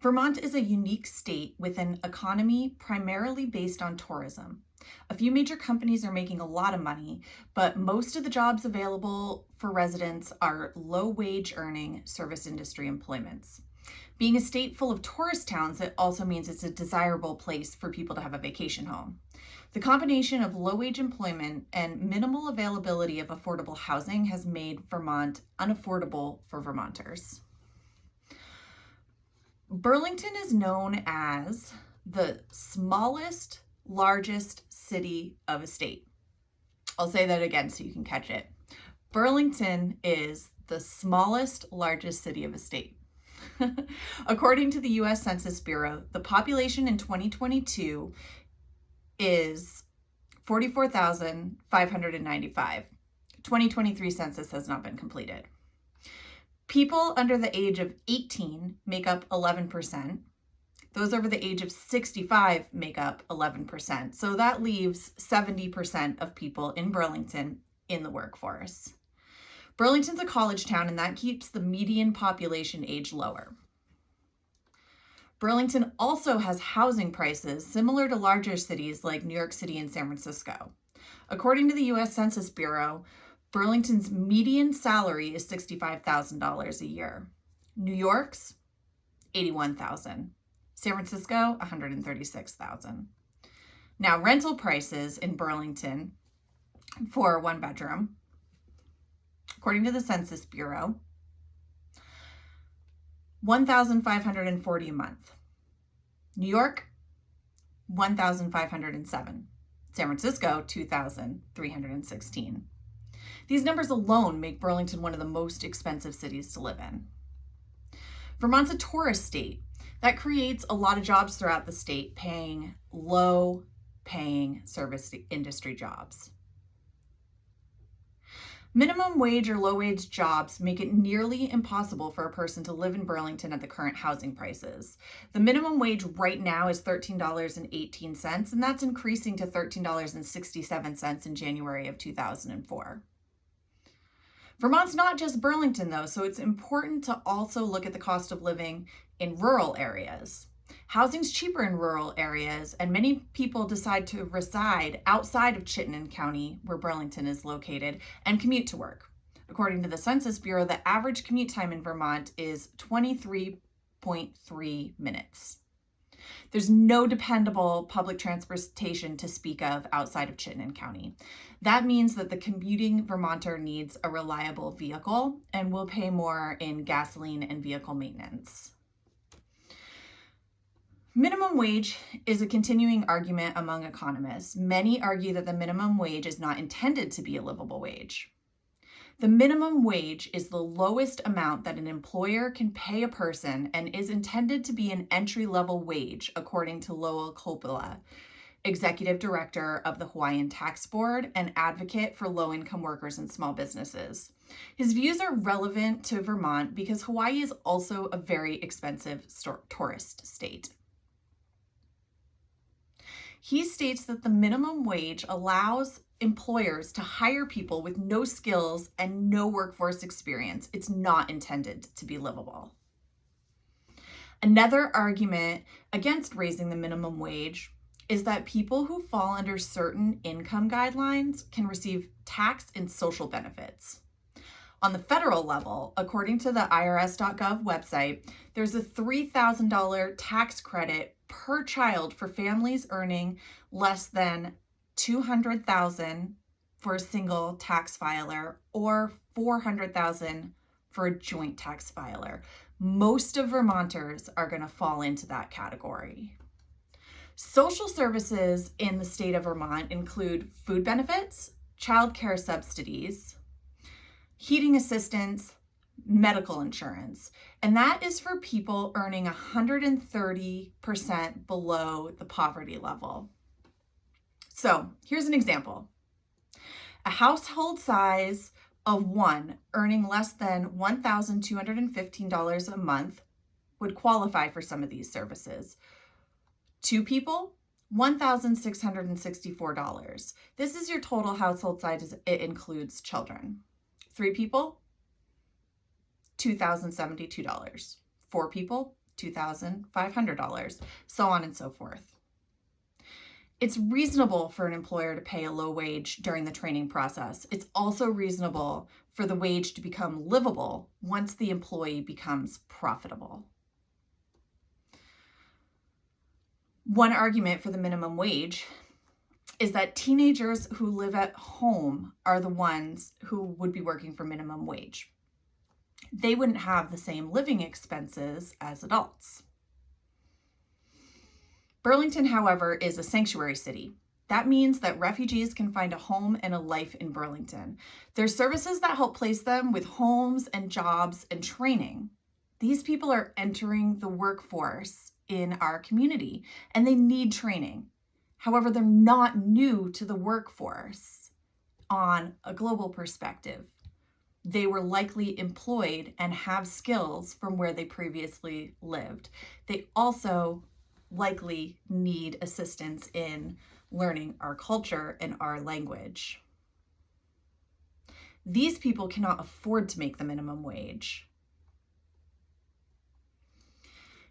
Vermont is a unique state with an economy primarily based on tourism. A few major companies are making a lot of money, but most of the jobs available for residents are low-wage earning service industry employments. Being a state full of tourist towns, it also means it's a desirable place for people to have a vacation home. The combination of low-wage employment and minimal availability of affordable housing has made Vermont unaffordable for Vermonters. Burlington is known as the smallest, largest city of a state. I'll say that again so you can catch it. Burlington is the smallest, largest city of a state. According to the U.S. Census Bureau, the population in 2022 is 44,595. 2023 census has not been completed. People under the age of 18 make up 11%. Those over the age of 65 make up 11%. So that leaves 70% of people in Burlington in the workforce. Burlington's a college town, and that keeps the median population age lower. Burlington also has housing prices similar to larger cities like New York City and San Francisco. According to the U.S. Census Bureau, Burlington's median salary is $65,000 a year. New York's $81,000. San Francisco, $136,000. Now, rental prices in Burlington for a one bedroom, according to the Census Bureau, $1,540 a month. New York, $1,507. San Francisco, $2,316. These numbers alone make Burlington one of the most expensive cities to live in. Vermont's a tourist state. That creates a lot of jobs throughout the state, paying low-paying service industry jobs. Minimum wage or low-wage jobs make it nearly impossible for a person to live in Burlington at the current housing prices. The minimum wage right now is $13.18, and that's increasing to $13.67 in January of 2004. Vermont's not just Burlington, though, so it's important to also look at the cost of living in rural areas. Housing's cheaper in rural areas, and many people decide to reside outside of Chittenden County, where Burlington is located, and commute to work. According to the Census Bureau, the average commute time in Vermont is 23.3 minutes. There's no dependable public transportation to speak of outside of Chittenden County. That means that the commuting Vermonter needs a reliable vehicle and will pay more in gasoline and vehicle maintenance. Minimum wage is a continuing argument among economists. Many argue that the minimum wage is not intended to be a livable wage. The minimum wage is the lowest amount that an employer can pay a person and is intended to be an entry-level wage, according to Lowell Coppola, Executive Director of the Hawaiian Tax Board and advocate for low-income workers and small businesses. His views are relevant to Vermont because Hawaii is also a very expensive tourist state. He states that the minimum wage allows employers to hire people with no skills and no workforce experience. It's not intended to be livable. Another argument against raising the minimum wage is that people who fall under certain income guidelines can receive tax and social benefits. On the federal level, according to the IRS.gov website, there's a $3,000 tax credit per child for families earning less than $200,000 for a single tax filer or $400,000 for a joint tax filer. Most of Vermonters are going to fall into that category. Social services in the state of Vermont include food benefits, child care subsidies, heating assistance, medical insurance, and that is for people earning 130% below the poverty level. So here's an example. A household size of one earning less than $1,215 a month would qualify for some of these services. Two people, $1,664. This is your total household size. It includes children. Three people, $2,072. Four people, $2,500, so on and so forth. It's reasonable for an employer to pay a low wage during the training process. It's also reasonable for the wage to become livable once the employee becomes profitable. One argument for the minimum wage is that teenagers who live at home are the ones who would be working for minimum wage. They wouldn't have the same living expenses as adults. Burlington, however, is a sanctuary city. That means that refugees can find a home and a life in Burlington. There's services that help place them with homes and jobs and training. These people are entering the workforce in our community, and they need training. However, they're not new to the workforce on a global perspective. They were likely employed and have skills from where they previously lived. They also likely need assistance in learning our culture and our language. These people cannot afford to make the minimum wage.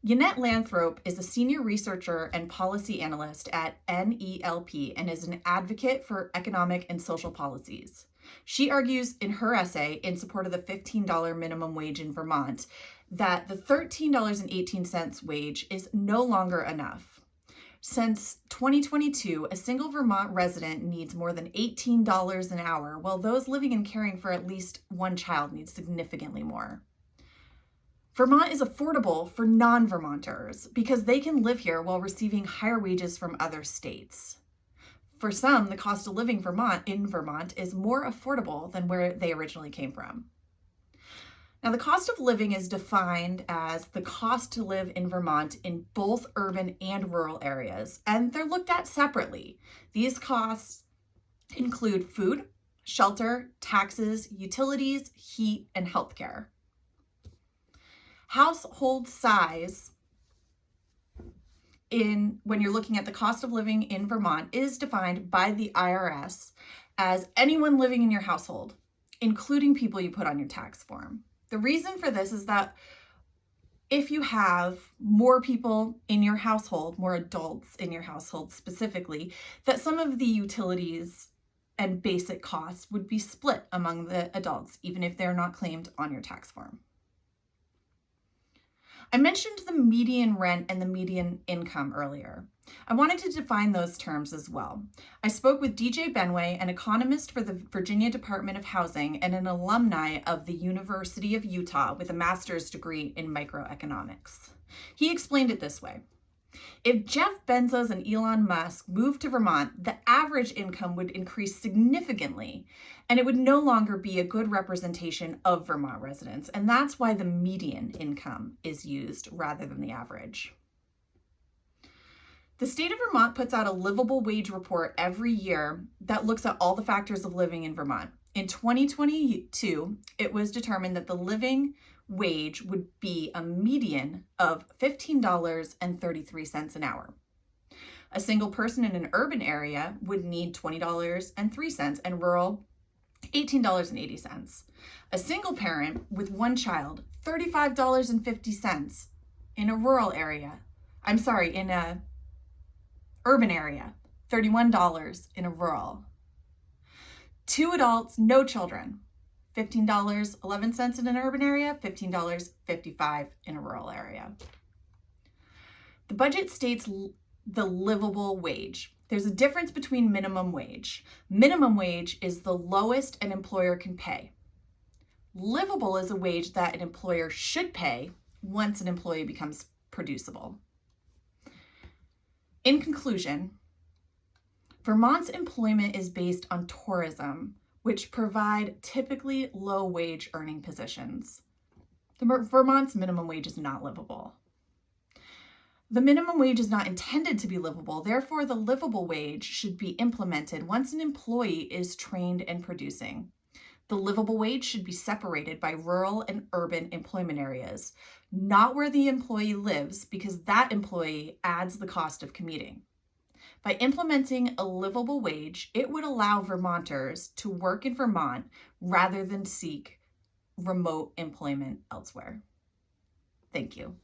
Yannette Lathrop is a senior researcher and policy analyst at NELP and is an advocate for economic and social policies. She argues in her essay in support of the $15 minimum wage in Vermont that the $13.18 wage is no longer enough. Since 2022, a single Vermont resident needs more than $18 an hour, while those living and caring for at least one child need significantly more. Vermont is affordable for non-Vermonters because they can live here while receiving higher wages from other states. For some, the cost of living in Vermont is more affordable than where they originally came from. Now, the cost of living is defined as the cost to live in Vermont in both urban and rural areas, and they're looked at separately. These costs include food, shelter, taxes, utilities, heat, and healthcare. Household size when you're looking at the cost of living in Vermont is defined by the IRS as anyone living in your household, including people you put on your tax form. The reason for this is that if you have more people in your household, more adults in your household specifically, that some of the utilities and basic costs would be split among the adults, even if they're not claimed on your tax form. I mentioned the median rent and the median income earlier. I wanted to define those terms as well. I spoke with DJ Benway, an economist for the Virginia Department of Housing and an alumni of the University of Utah with a master's degree in microeconomics. He explained it this way. If Jeff Bezos and Elon Musk moved to Vermont, the average income would increase significantly, and it would no longer be a good representation of Vermont residents. And that's why the median income is used rather than the average. The state of Vermont puts out a livable wage report every year that looks at all the factors of living in Vermont. In 2022, it was determined that the living wage would be a median of $15.33 an hour. A single person in an urban area would need $20.03 and rural $18.80. A single parent with one child, $35.50 in a rural area. In a urban area, $31 in a rural. Two adults, no children, $15.11 in an urban area, $15.55 in a rural area. The budget states the livable wage. There's a difference between minimum wage. Minimum wage is the lowest an employer can pay. Livable is a wage that an employer should pay once an employee becomes producible. In conclusion, Vermont's employment is based on tourism, which provide typically low wage earning positions. Vermont's minimum wage is not livable. The minimum wage is not intended to be livable, therefore the livable wage should be implemented once an employee is trained and producing. The livable wage should be separated by rural and urban employment areas, not where the employee lives, because that employee adds the cost of commuting. By implementing a livable wage, it would allow Vermonters to work in Vermont rather than seek remote employment elsewhere. Thank you.